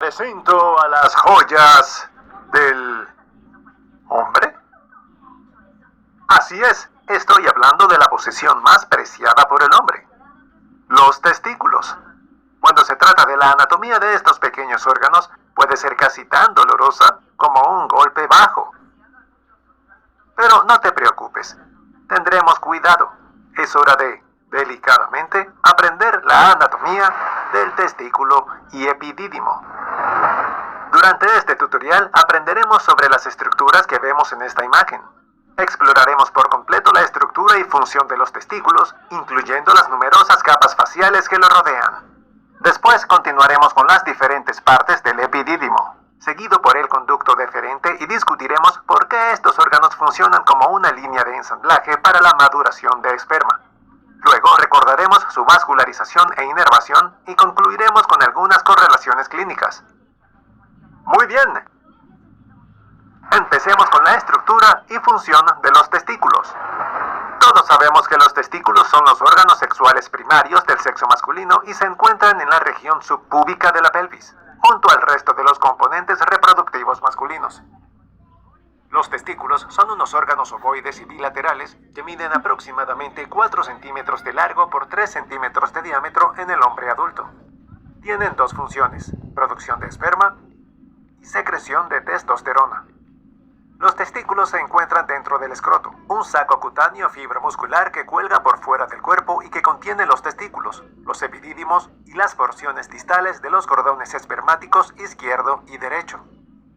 presento a las joyas del hombre. Así es, estoy hablando de la posesión más preciada por el hombre: los testículos. Cuando se trata de la anatomía de estos pequeños órganos, puede ser casi tan dolorosa como un golpe bajo. Pero no te preocupes, tendremos cuidado. Es hora de, delicadamente, aprender la anatomía del testículo y epidídimo. Durante este tutorial aprenderemos sobre las estructuras que vemos en esta imagen. Exploraremos por completo la estructura y función de los testículos, incluyendo las numerosas capas faciales que lo rodean. Después continuaremos con las diferentes partes del epidídimo, seguido por el conducto deferente, y discutiremos por qué estos órganos funcionan como una línea de ensamblaje para la maduración de esperma. Luego recordaremos su vascularización e inervación y concluiremos con algunas correlaciones clínicas. Muy bien. Empecemos con la estructura y función de los testículos. Todos sabemos que los testículos son los órganos sexuales primarios del sexo masculino y se encuentran en la región subpúbica de la pelvis, junto al resto de los componentes reproductivos masculinos. Los testículos son unos órganos ovoides y bilaterales que miden aproximadamente 4 centímetros de largo por 3 centímetros de diámetro en el hombre adulto. Tienen dos funciones: producción de esperma y secreción de testosterona. Los testículos se encuentran dentro del escroto, un saco cutáneo fibromuscular que cuelga por fuera del cuerpo y que contiene los testículos, los epidídimos y las porciones distales de los cordones espermáticos izquierdo y derecho.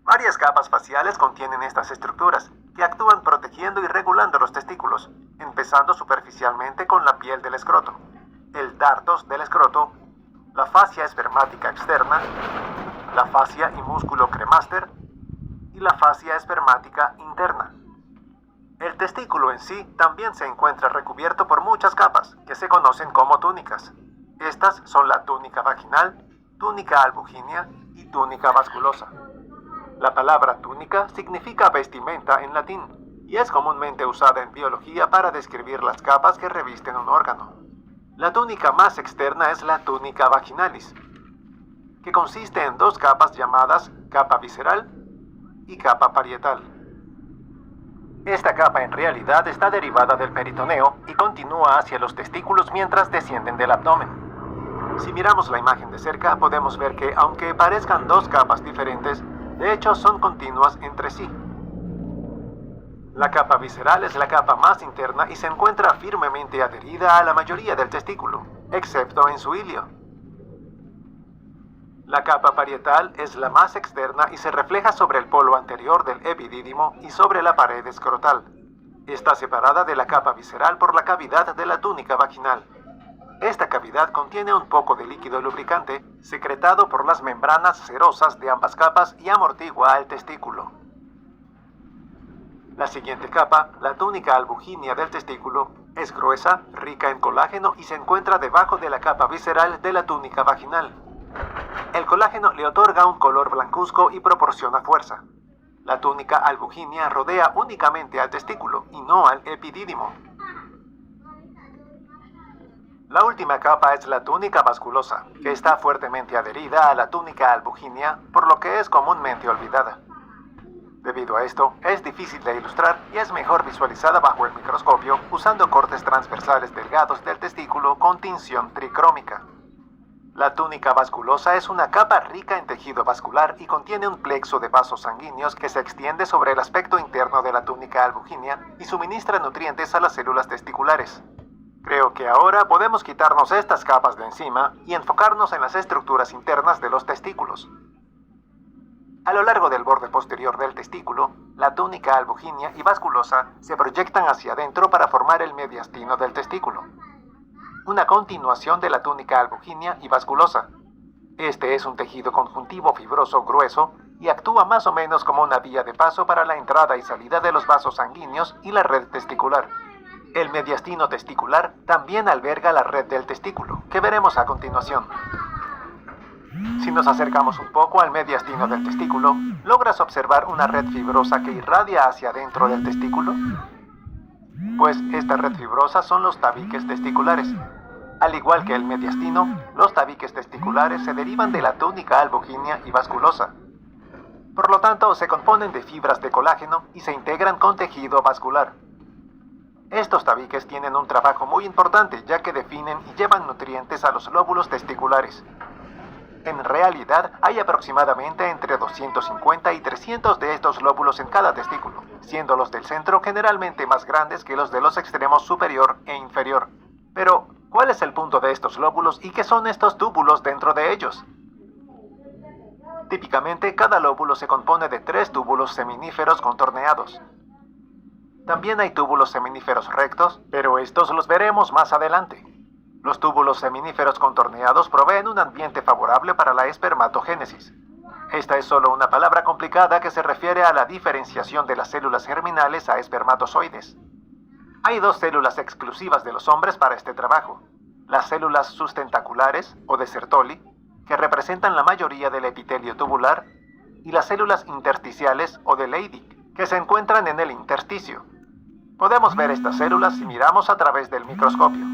Varias capas faciales contienen estas estructuras, que actúan protegiendo y regulando los testículos, empezando superficialmente con la piel del escroto, el dartos del escroto, la fascia espermática externa, la fascia y músculo cremaster y la fascia espermática interna. El testículo en sí también se encuentra recubierto por muchas capas, que se conocen como túnicas. Estas son la túnica vaginal, túnica albuginea y túnica vasculosa. La palabra túnica significa vestimenta en latín y es comúnmente usada en biología para describir las capas que revisten un órgano. La túnica más externa es la túnica vaginalis, que consiste en dos capas llamadas capa visceral y capa parietal. Esta capa en realidad está derivada del peritoneo y continúa hacia los testículos mientras descienden del abdomen. Si miramos la imagen de cerca, podemos ver que, aunque parezcan dos capas diferentes, de hecho son continuas entre sí. La capa visceral es la capa más interna y se encuentra firmemente adherida a la mayoría del testículo, excepto en su ilio. La capa parietal es la más externa y se refleja sobre el polo anterior del epidídimo y sobre la pared escrotal. Está separada de la capa visceral por la cavidad de la túnica vaginal. Esta cavidad contiene un poco de líquido lubricante secretado por las membranas serosas de ambas capas y amortigua al testículo. La siguiente capa, la túnica albuginea del testículo, es gruesa, rica en colágeno y se encuentra debajo de la capa visceral de la túnica vaginal. El colágeno le otorga un color blancuzco y proporciona fuerza. La túnica albuginea rodea únicamente al testículo y no al epidídimo. La última capa es la túnica vasculosa, que está fuertemente adherida a la túnica albuginea, por lo que es comúnmente olvidada. Debido a esto, es difícil de ilustrar y es mejor visualizada bajo el microscopio usando cortes transversales delgados del testículo con tinción tricrómica. La túnica vasculosa es una capa rica en tejido vascular y contiene un plexo de vasos sanguíneos que se extiende sobre el aspecto interno de la túnica albuginea y suministra nutrientes a las células testiculares. Creo que ahora podemos quitarnos estas capas de encima y enfocarnos en las estructuras internas de los testículos. A lo largo del borde posterior del testículo, la túnica albuginea y vasculosa se proyectan hacia adentro para formar el mediastino del testículo, una continuación de la túnica albuginea y vasculosa. Este es un tejido conjuntivo fibroso grueso y actúa más o menos como una vía de paso para la entrada y salida de los vasos sanguíneos y la red testicular. El mediastino testicular también alberga la red del testículo, que veremos a continuación. Si nos acercamos un poco al mediastino del testículo, ¿logras observar una red fibrosa que irradia hacia adentro del testículo? Pues esta red fibrosa son los tabiques testiculares. Al igual que el mediastino, los tabiques testiculares se derivan de la túnica albuginea y vasculosa. Por lo tanto, se componen de fibras de colágeno y se integran con tejido vascular. Estos tabiques tienen un trabajo muy importante ya que definen y llevan nutrientes a los lóbulos testiculares. En realidad, hay aproximadamente entre 250 y 300 de estos lóbulos en cada testículo, siendo los del centro generalmente más grandes que los de los extremos superior e inferior. Pero, ¿cuál es el punto de estos lóbulos y qué son estos túbulos dentro de ellos? Típicamente, cada lóbulo se compone de 3 túbulos seminíferos contorneados. También hay túbulos seminíferos rectos, pero estos los veremos más adelante. Los túbulos seminíferos contorneados proveen un ambiente favorable para la espermatogénesis. Esta es solo una palabra complicada que se refiere a la diferenciación de las células germinales a espermatozoides. Hay 2 células exclusivas de los hombres para este trabajo: las células sustentaculares, o de Sertoli, que representan la mayoría del epitelio tubular, y las células intersticiales, o de Leydig, que se encuentran en el intersticio. Podemos ver estas células si miramos a través del microscopio.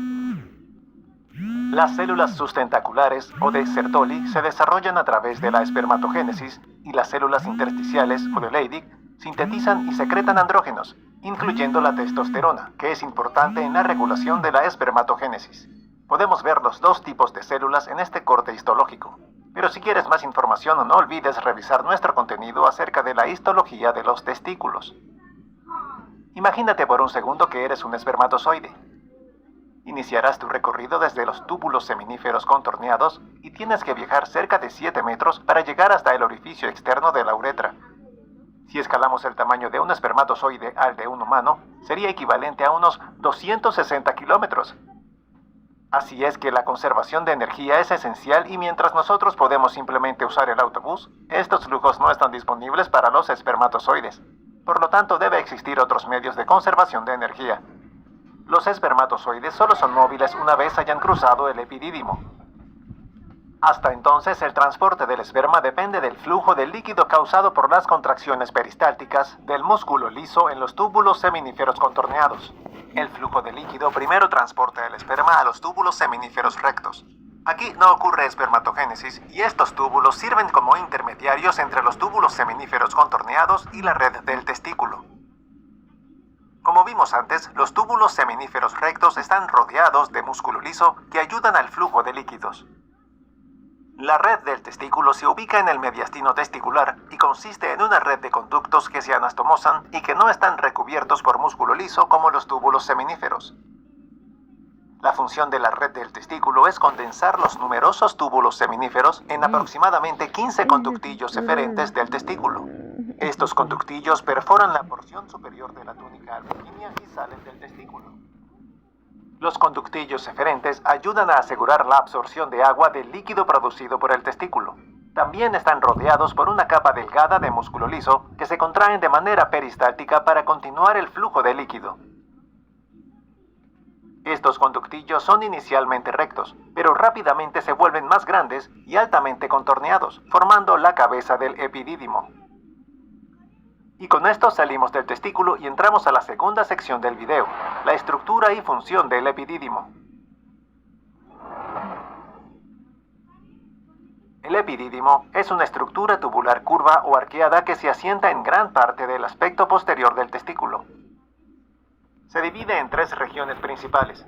Las células sustentaculares, o de Sertoli, se desarrollan a través de la espermatogénesis, y las células intersticiales, o de Leydig, sintetizan y secretan andrógenos, incluyendo la testosterona, que es importante en la regulación de la espermatogénesis. Podemos ver los 2 tipos de células en este corte histológico. Pero si quieres más información, no olvides revisar nuestro contenido acerca de la histología de los testículos. Imagínate por un segundo que eres un espermatozoide. Iniciarás tu recorrido desde los túbulos seminíferos contorneados y tienes que viajar cerca de 7 metros para llegar hasta el orificio externo de la uretra. Si escalamos el tamaño de un espermatozoide al de un humano, sería equivalente a unos 260 kilómetros. Así es que la conservación de energía es esencial y mientras nosotros podemos simplemente usar el autobús, estos flujos no están disponibles para los espermatozoides. Por lo tanto, debe existir otros medios de conservación de energía. Los espermatozoides solo son móviles una vez hayan cruzado el epidídimo. Hasta entonces, el transporte del esperma depende del flujo de líquido causado por las contracciones peristálticas del músculo liso en los túbulos seminíferos contorneados. El flujo de líquido primero transporta el esperma a los túbulos seminíferos rectos. Aquí no ocurre espermatogénesis y estos túbulos sirven como intermediarios entre los túbulos seminíferos contorneados y la red del testículo. Como vimos antes, los túbulos seminíferos rectos están rodeados de músculo liso que ayudan al flujo de líquidos. La red del testículo se ubica en el mediastino testicular y consiste en una red de conductos que se anastomosan y que no están recubiertos por músculo liso como los túbulos seminíferos. La función de la red del testículo es condensar los numerosos túbulos seminíferos en aproximadamente 15 conductillos eferentes del testículo. Estos conductillos perforan la porción superior de la túnica albuginea y salen del testículo. Los conductillos eferentes ayudan a asegurar la absorción de agua del líquido producido por el testículo. También están rodeados por una capa delgada de músculo liso que se contraen de manera peristáltica para continuar el flujo de líquido. Estos conductillos son inicialmente rectos, pero rápidamente se vuelven más grandes y altamente contorneados, formando la cabeza del epidídimo. Y con esto salimos del testículo y entramos a la segunda sección del video, la estructura y función del epidídimo. El epidídimo es una estructura tubular curva o arqueada que se asienta en gran parte del aspecto posterior del testículo. Se divide en 3 regiones principales: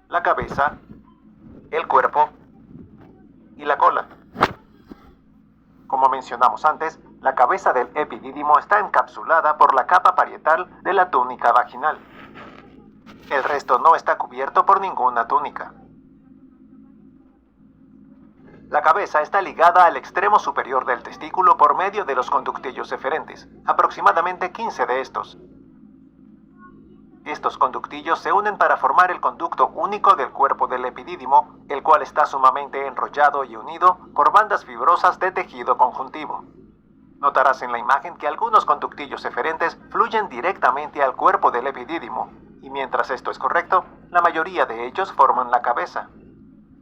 la cabeza, el cuerpo y la cola. Como mencionamos antes, la cabeza del epidídimo está encapsulada por la capa parietal de la túnica vaginal. El resto no está cubierto por ninguna túnica. La cabeza está ligada al extremo superior del testículo por medio de los conductillos eferentes, aproximadamente 15 de estos. Estos conductillos se unen para formar el conducto único del cuerpo del epidídimo, el cual está sumamente enrollado y unido por bandas fibrosas de tejido conjuntivo. Notarás en la imagen que algunos conductillos eferentes fluyen directamente al cuerpo del epidídimo, y mientras esto es correcto, la mayoría de ellos forman la cabeza.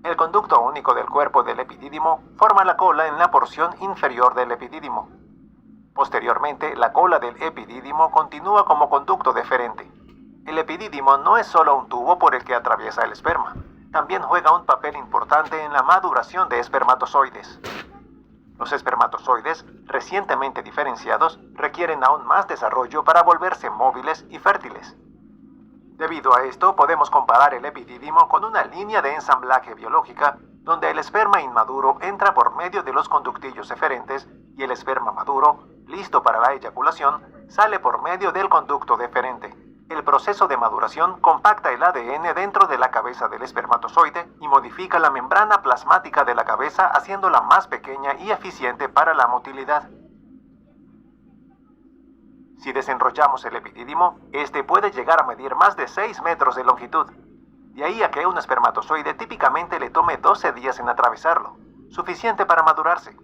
El conducto único del cuerpo del epidídimo forma la cola en la porción inferior del epidídimo. Posteriormente, la cola del epidídimo continúa como conducto deferente. El epidídimo no es solo un tubo por el que atraviesa el esperma. también juega un papel importante en la maduración de espermatozoides. Los espermatozoides, recientemente diferenciados, requieren aún más desarrollo para volverse móviles y fértiles. Debido a esto, podemos comparar el epidídimo con una línea de ensamblaje biológica donde el esperma inmaduro entra por medio de los conductillos eferentes y el esperma maduro, listo para la eyaculación, sale por medio del conducto deferente. El proceso de maduración compacta el ADN dentro de la cabeza del espermatozoide y modifica la membrana plasmática de la cabeza haciéndola más pequeña y eficiente para la motilidad. Si desenrollamos el epidídimo, este puede llegar a medir más de 6 metros de longitud. De ahí a que un espermatozoide típicamente le tome 12 días en atravesarlo, suficiente para madurarse.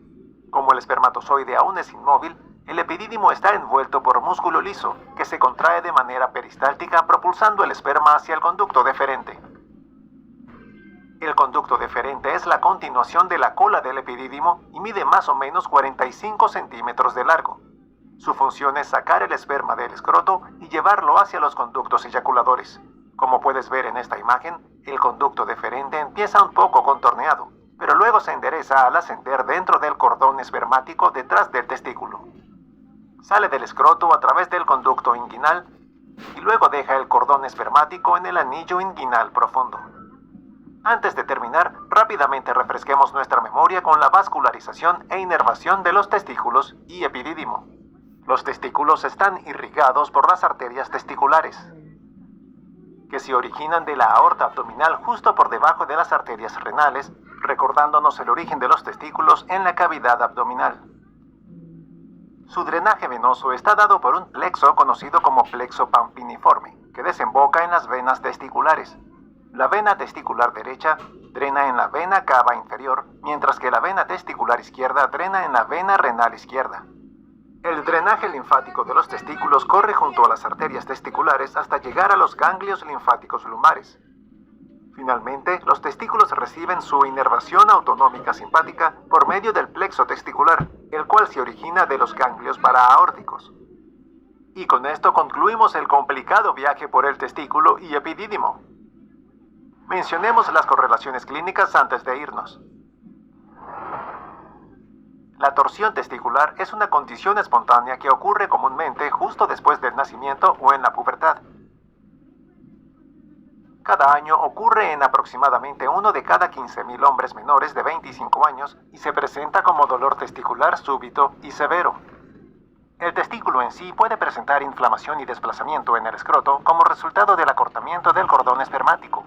Como el espermatozoide aún es inmóvil, el epidídimo está envuelto por músculo liso, que se contrae de manera peristáltica propulsando el esperma hacia el conducto deferente. El conducto deferente es la continuación de la cola del epidídimo y mide más o menos 45 centímetros de largo. Su función es sacar el esperma del escroto y llevarlo hacia los conductos eyaculadores. Como puedes ver en esta imagen, el conducto deferente empieza un poco contorneado, pero luego se endereza al ascender dentro del cordón espermático detrás del testículo. Sale del escroto a través del conducto inguinal y luego deja el cordón espermático en el anillo inguinal profundo. Antes de terminar, rápidamente refresquemos nuestra memoria con la vascularización e inervación de los testículos y epidídimo. Los testículos están irrigados por las arterias testiculares, que se originan de la aorta abdominal justo por debajo de las arterias renales, recordándonos el origen de los testículos en la cavidad abdominal. Su drenaje venoso está dado por un plexo conocido como plexo pampiniforme, que desemboca en las venas testiculares. La vena testicular derecha drena en la vena cava inferior, mientras que la vena testicular izquierda drena en la vena renal izquierda. El drenaje linfático de los testículos corre junto a las arterias testiculares hasta llegar a los ganglios linfáticos lumares. Finalmente, los testículos reciben su inervación autonómica simpática por medio del plexo testicular, el cual se origina de los ganglios paraaórticos. Y con esto concluimos el complicado viaje por el testículo y epidídimo. Mencionemos las correlaciones clínicas antes de irnos. La torsión testicular es una condición espontánea que ocurre comúnmente justo después del nacimiento o en la pubertad. Cada año ocurre en aproximadamente 1 de cada 15.000 hombres menores de 25 años y se presenta como dolor testicular súbito y severo. El testículo en sí puede presentar inflamación y desplazamiento en el escroto como resultado del acortamiento del cordón espermático.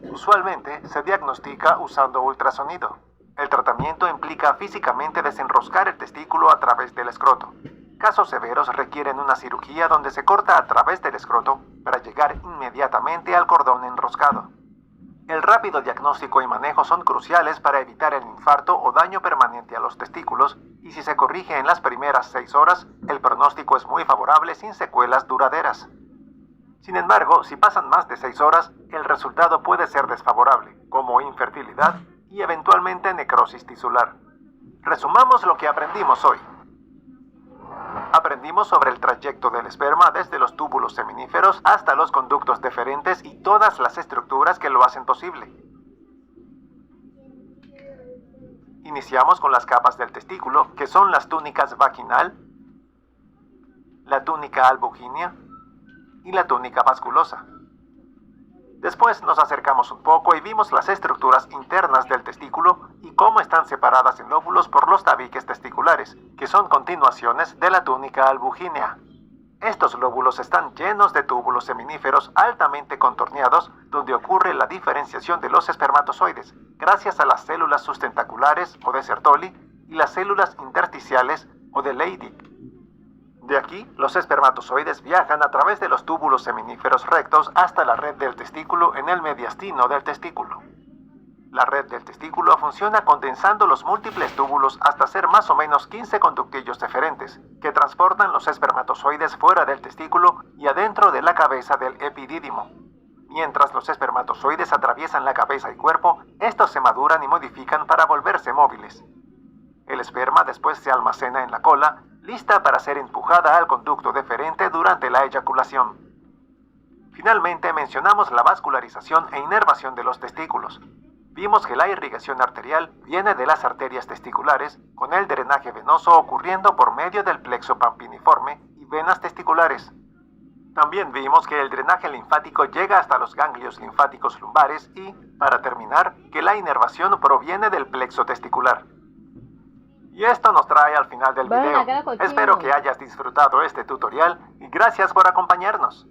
Usualmente se diagnostica usando ultrasonido. El tratamiento implica físicamente desenroscar el testículo a través del escroto. Casos severos requieren una cirugía donde se corta a través del escroto para llegar inmediatamente al cordón enroscado. El rápido diagnóstico y manejo son cruciales para evitar el infarto o daño permanente a los testículos, y si se corrige en las primeras 6 horas, el pronóstico es muy favorable sin secuelas duraderas. Sin embargo, si pasan más de 6 horas, el resultado puede ser desfavorable, como infertilidad y eventualmente necrosis tisular. Resumamos lo que aprendimos hoy. Aprendimos sobre el trayecto del esperma desde los túbulos seminíferos hasta los conductos deferentes y todas las estructuras que lo hacen posible. Iniciamos con las capas del testículo, que son las túnicas vaginal, la túnica albugínea y la túnica vasculosa. Después nos acercamos un poco y vimos las estructuras internas del testículo y cómo están separadas en lóbulos por los tabiques testiculares, que son continuaciones de la túnica albugínea. Estos lóbulos están llenos de túbulos seminíferos altamente contorneados, donde ocurre la diferenciación de los espermatozoides, gracias a las células sustentaculares o de Sertoli y las células intersticiales o de Leydig. De aquí, los espermatozoides viajan a través de los túbulos seminíferos rectos hasta la red del testículo en el mediastino del testículo. La red del testículo funciona condensando los múltiples túbulos hasta ser más o menos 15 conductillos deferentes, que transportan los espermatozoides fuera del testículo y adentro de la cabeza del epidídimo. Mientras los espermatozoides atraviesan la cabeza y cuerpo, estos se maduran y modifican para volverse móviles. El esperma después se almacena en la cola, lista para ser empujada al conducto deferente durante la eyaculación. Finalmente mencionamos la vascularización e inervación de los testículos. Vimos que la irrigación arterial viene de las arterias testiculares, con el drenaje venoso ocurriendo por medio del plexo pampiniforme y venas testiculares. También vimos que el drenaje linfático llega hasta los ganglios linfáticos lumbares y, para terminar, que la inervación proviene del plexo testicular. Y esto nos trae al final del Bueno, video. acá cochino. Espero que hayas disfrutado este tutorial y gracias por acompañarnos.